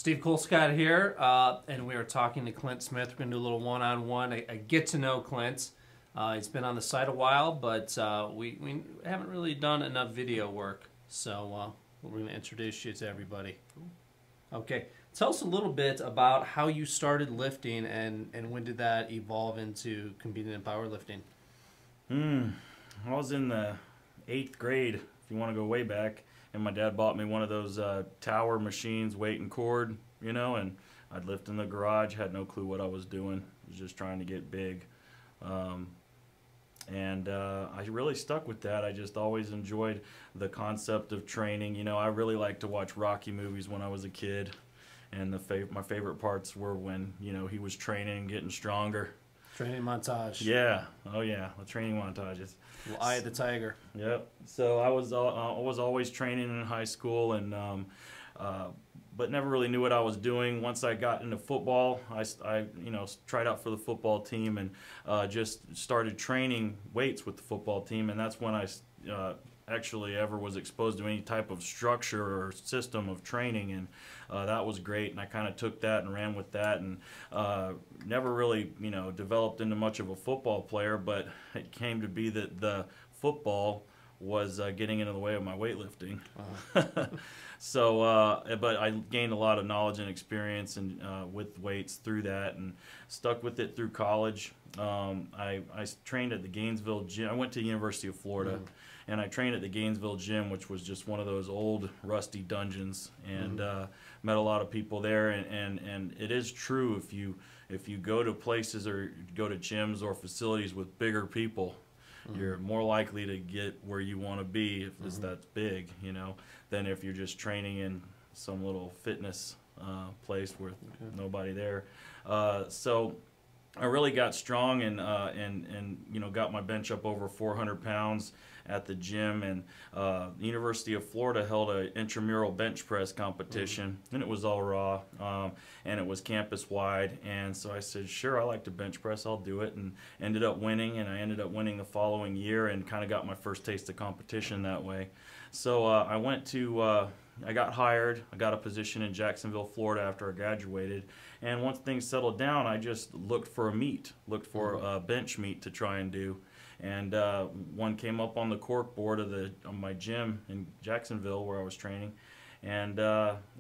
Steve Colescott here, and we are talking to Clint Smith. We're going to do a little one-on-one. I get to know Clint. He's been on the site a while, but we haven't really done enough video work, so we're going to introduce you to everybody. Okay, tell us a little bit about how you started lifting and when did that evolve into competing in powerlifting? I was in the 8th grade, if you want to go way back, and my dad bought me one of those tower machines, weight and cord, you know, and I'd lift in the garage, had no clue what I was doing, was just trying to get big. I really stuck with that. I just always enjoyed the concept of training. You know, I really liked to watch Rocky movies when I was a kid, and my favorite parts were when, you know, he was training and getting stronger. Training montage. Yeah. Oh yeah, the training montages. Well, Eye of the Tiger. Yep. So I was always training in high school, and but never really knew what I was doing. Once I got into football, I you know, tried out for the football team and just started training weights with the football team, and that's when I actually ever was exposed to any type of structure or system of training, and that was great, and I kind of took that and ran with that, and never really, you know, developed into much of a football player, but it came to be that the football was getting into the way of my weightlifting. So, but I gained a lot of knowledge and experience and with weights through that, and stuck with it through college. I trained at the Gainesville gym. I went to the University of Florida, and I trained at the Gainesville gym, which was just one of those old rusty dungeons, and met a lot of people there. And it is true, if you go to places or go to gyms or facilities with bigger people, you're more likely to get where you want to be if it's that big, you know, than if you're just training in some little fitness place with nobody there. So I really got strong and you know, got my bench up over 400 pounds at the gym, and the University of Florida held an intramural bench press competition, and it was all raw, and it was campus wide, and so I said, sure, I like to bench press, I'll do it, and ended up winning, and I ended up winning the following year and kind of got my first taste of competition that way. So I went to I got hired. I got a position in Jacksonville, Florida after I graduated, and once things settled down, I just looked for a meet, looked for a bench meet to try and do, and one came up on the cork board of my gym in Jacksonville where I was training, and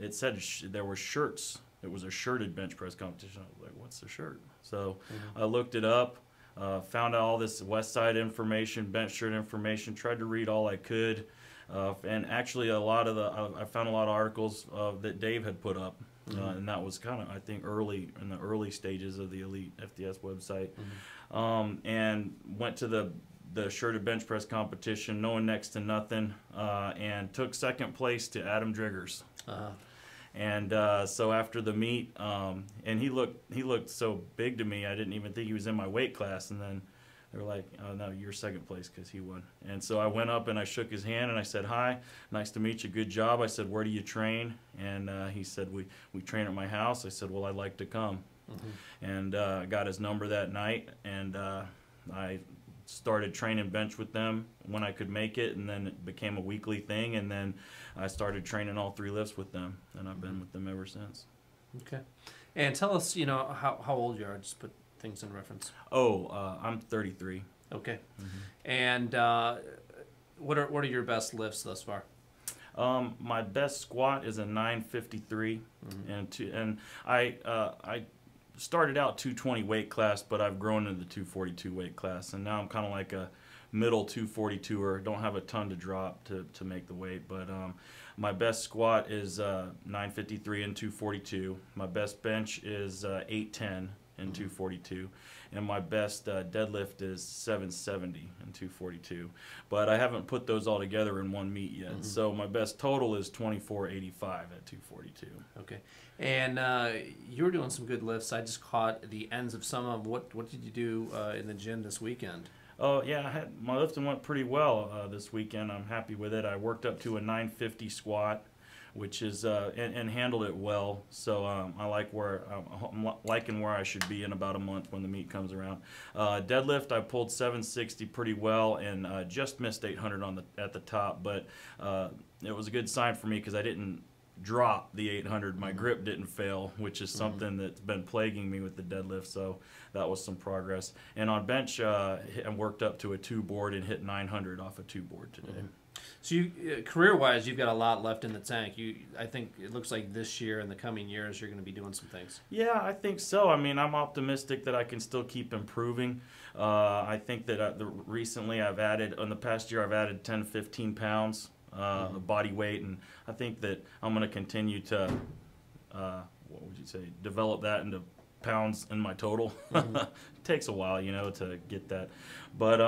it said there were shirts. It was a shirted bench press competition. I was like, what's the shirt? So I looked it up, found out all this West Side information, bench shirt information, tried to read all I could. And actually, I found a lot of articles that Dave had put up, and that was kind of, I think, in the early stages of the Elite FTS website. And went to the shirted bench press competition, knowing next to nothing, and took second place to Adam Driggers. And so after the meet, and he looked so big to me, I didn't even think he was in my weight class, and then they were like, oh, no, you're second place because he won. And so I went up and I shook his hand and I said, hi, nice to meet you, good job. I said, where do you train? And he said, we train at my house. I said, well, I'd like to come. And I got his number that night, and I started training bench with them when I could make it, and then it became a weekly thing, and then I started training all 3 lifts with them, and I've been with them ever since. Okay. And tell us, you know, how old you are. Just put things in reference. I'm 33. Okay. And what are your best lifts thus far? My best squat is a 953, and I started out 220 weight class, but I've grown into the 242 weight class, and now I'm kind of like a middle 242er. Don't have a ton to drop to make the weight, but my best squat is 953 and 242. My best bench is 810 and 242, and my best deadlift is 770 and 242. But I haven't put those all together in one meet yet. So my best total is 2485 at 242. Okay. And you were doing some good lifts. I just caught the ends of some of them. What did you do in the gym this weekend? Oh yeah, my lifting went pretty well this weekend. I'm happy with it. I worked up to a 950 squat, which is and handled it well. So I like I'm liking where I should be in about a month when the meet comes around. Deadlift, I pulled 760 pretty well, and just missed 800 at the top, but it was a good sign for me because I didn't drop the 800. My grip didn't fail, which is something that's been plaguing me with the deadlift. So that was some progress. And on bench, I worked up to a 2 board and hit 900 off a 2 board today. So you, career-wise, you've got a lot left in the tank. I think it looks like this year and the coming years you're going to be doing some things. Yeah, I think so. I mean, I'm optimistic that I can still keep improving. I think that recently I've added, in the past year, I've added 10, 15 pounds body weight, and I think that I'm going to continue to, what would you say, develop that into pounds in my total. It takes a while, you know, to get that. But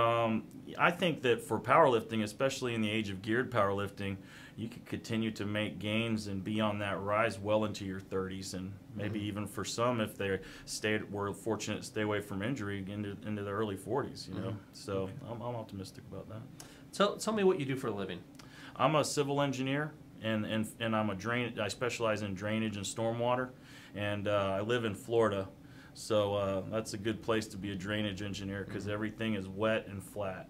I think that for powerlifting, especially in the age of geared powerlifting, you can continue to make gains and be on that rise well into your 30s, and maybe even for some, if they were fortunate to stay away from injury, into the early 40s, you know. So I'm optimistic about that. Tell me what you do for a living. I'm a civil engineer, and I'm I specialize in drainage and stormwater, and I live in Florida, so that's a good place to be a drainage engineer because everything is wet and flat.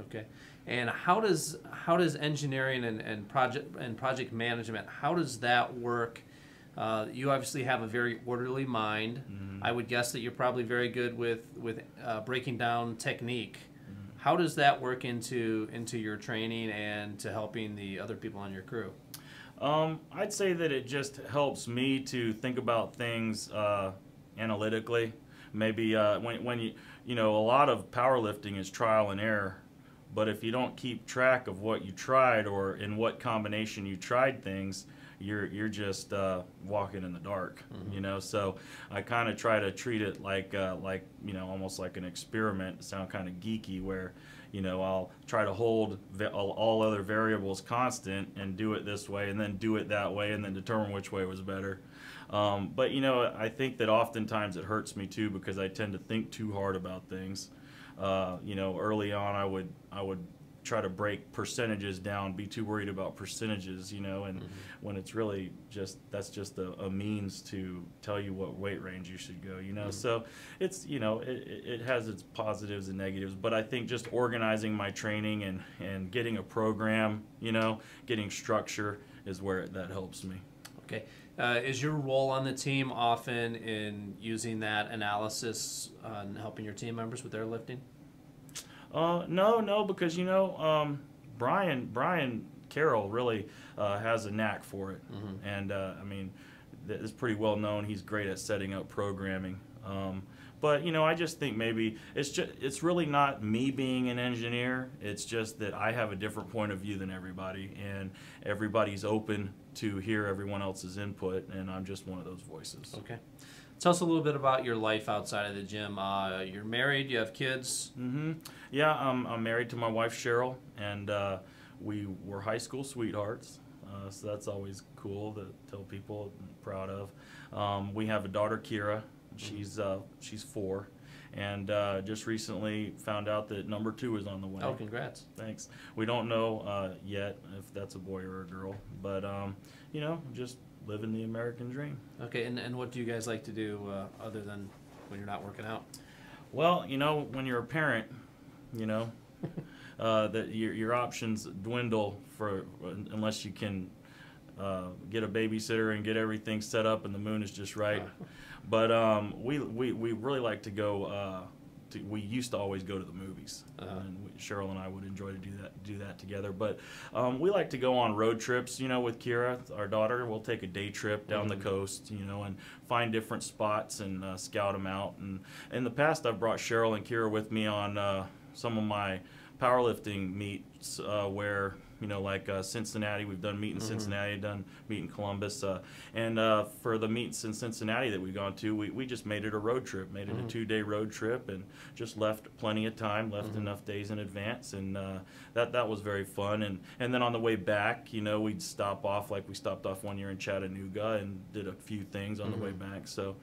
Okay, and how does engineering and project management, how does that work? You obviously have a very orderly mind. I would guess that you're probably very good with breaking down technique. How does that work into your training and to helping the other people on your crew? I'd say that it just helps me to think about things analytically. Maybe when you know, a lot of powerlifting is trial and error, but if you don't keep track of what you tried or in what combination you tried things, you're just walking in the dark, you know. So I kind of try to treat it like you know, almost like an experiment. Sound kind of geeky, where you know, I'll try to hold all other variables constant and do it this way, and then do it that way, and then determine which way was better. But you know, I think that oftentimes it hurts me too because I tend to think too hard about things. You know, early on I would try to break percentages down, be too worried about percentages, you know, and when it's really that's just a means to tell you what weight range you should go, you know. So it's, you know, it has its positives and negatives, but I think just organizing my training and getting a program, you know, getting structure is where that helps me. Okay. Is your role on the team often in using that analysis and helping your team members with their lifting? No, because you know, Brian Carroll really has a knack for it, and I mean, it's pretty well known. He's great at setting up programming. But you know, I just think maybe it's really not me being an engineer. It's just that I have a different point of view than everybody, and everybody's open to hear everyone else's input, and I'm just one of those voices. Okay. Tell us a little bit about your life outside of the gym. You're married, you have kids? Yeah, I'm married to my wife, Cheryl, and we were high school sweethearts, so that's always cool to tell people, I'm proud of. We have a daughter, Kira. She's 4, and just recently found out that number 2 is on the way. Oh, congrats. Thanks. We don't know yet if that's a boy or a girl, but you know, just living the American dream. Okay, and what do you guys like to do other than when you're not working out? Well, you know, when you're a parent, you know, that your options dwindle unless you can get a babysitter and get everything set up and the moon is just right. But we really like to go. We used to always go to the movies, and Cheryl and I would enjoy to do that together. But we like to go on road trips. You know, with Kira, our daughter, we'll take a day trip down the coast. You know, and find different spots and scout them out. And in the past, I've brought Cheryl and Kira with me on some of my powerlifting meets where, you know, like Cincinnati, we've done meet in Cincinnati, done meet in Columbus, and for the meets in Cincinnati that we've gone to, we just made it a road trip, made it a 2-day road trip, and just left plenty of time, left enough days in advance, and that was very fun. And then on the way back, you know, we'd stop off, like we stopped off one year in Chattanooga and did a few things on the way back. So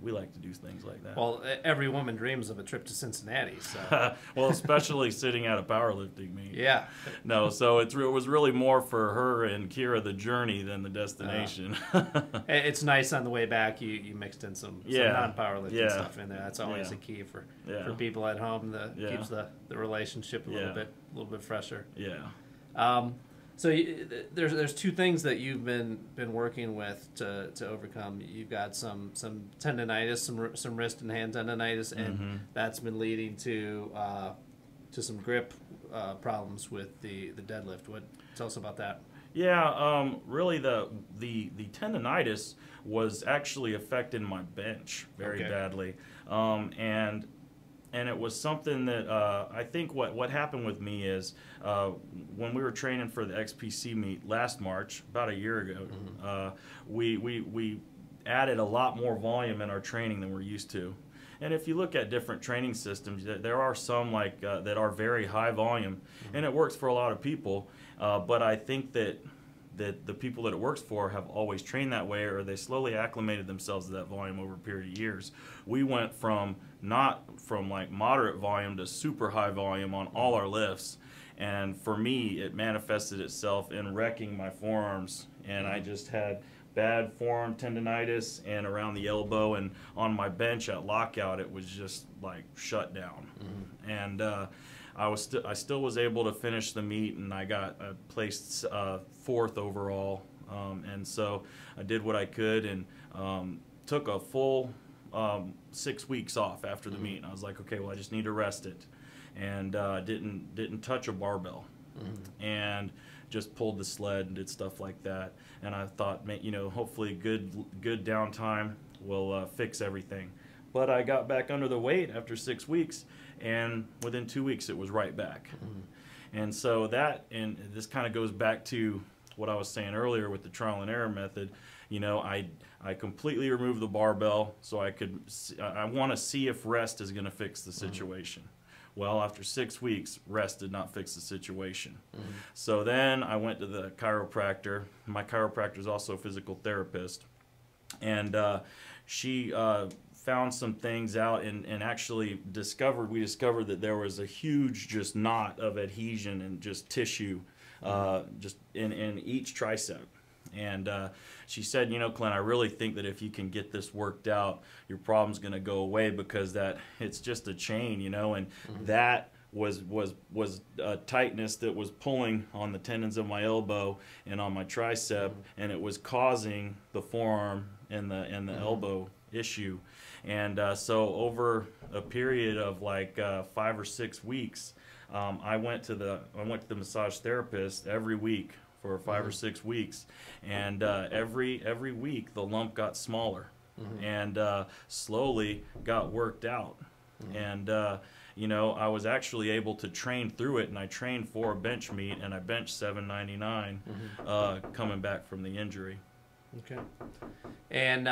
we like to do things like that. Well, every woman dreams of a trip to Cincinnati. So. Well, especially sitting at a powerlifting meet. Yeah. No, so it was really more for her and Kira the journey than the destination. It's nice on the way back. You mixed in some non-powerlifting stuff in there. That's always a key for people at home. Keeps the relationship a little bit fresher. Yeah. So there's two things that you've been working with to overcome. You've got some tendonitis, some wrist and hand tendonitis, and that's been leading to some grip problems with the deadlift. Tell us about that. Yeah, really the tendonitis was actually affecting my bench very badly, and it was something that I think what happened with me is when we were training for the XPC meet last March, about a year ago, we added a lot more volume in our training than we're used to. And if you look at different training systems, there are some like that are very high volume, and it works for a lot of people. But I think that the people that it works for have always trained that way, or they slowly acclimated themselves to that volume over a period of years. We went from like moderate volume to super high volume on all our lifts, and for me, it manifested itself in wrecking my forearms, and I just had bad forearm tendonitis and around the elbow, and on my bench at lockout it was just like shut down. And I still was able to finish the meet, and I placed 4th overall, and so I did what I could, and took a full 6 weeks off after the meet. And I was like, okay, well, I just need to rest it, and didn't touch a barbell, and just pulled the sled and did stuff like that. And I thought, hopefully good downtime will fix everything. But I got back under the weight after 6 weeks, and within 2 weeks it was right back. And so this kind of goes back to what I was saying earlier with the trial and error method. I completely removed the barbell so I want to see if rest is going to fix the situation. Well, after 6 weeks, rest did not fix the situation. So then I went to the chiropractor. My chiropractor is also a physical therapist, and she found some things out, and actually we discovered that there was a huge just knot of adhesion and just tissue just in each tricep. And she said, Clint, I really think that if you can get this worked out, your problem's going to go away, because it's just a chain, and that was a tightness that was pulling on the tendons of my elbow and on my tricep, and it was causing the forearm and the elbow issue. And so over a period of like 5 or 6 weeks, I went to the massage therapist every week for 5 or 6 weeks, and every week the lump got smaller, and slowly got worked out. And I was actually able to train through it, and I trained for a bench meet, and I benched 799 coming back from the injury. Okay. And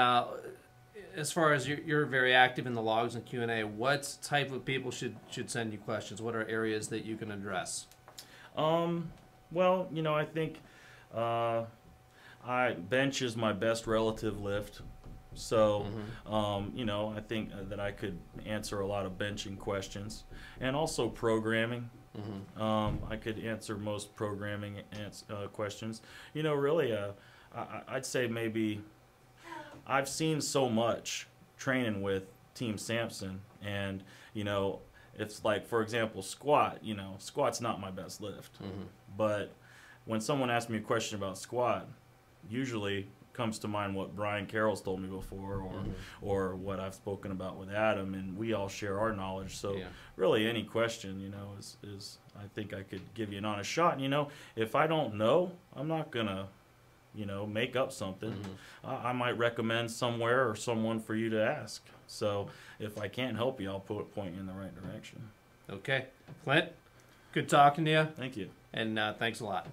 as far as you're very active in the logs and Q&A, what type of people should send you questions? What are areas that you can address? Well, I think bench is my best relative lift. So, I think that I could answer a lot of benching questions, and also programming. I could answer most programming questions. Really, I'd say maybe I've seen so much training with Team Samson, and it's like, for example, squat. Squat's not my best lift, but when someone asks me a question about squat, usually comes to mind what Brian Carroll's told me before, or what I've spoken about with Adam, and we all share our knowledge. So really, any question, is I think I could give you an honest shot. If I don't know, I'm not gonna make up something. I might recommend somewhere or someone for you to ask. So if I can't help you, I'll point you in the right direction. Okay. Clint, good talking to you. Thank you. And thanks a lot.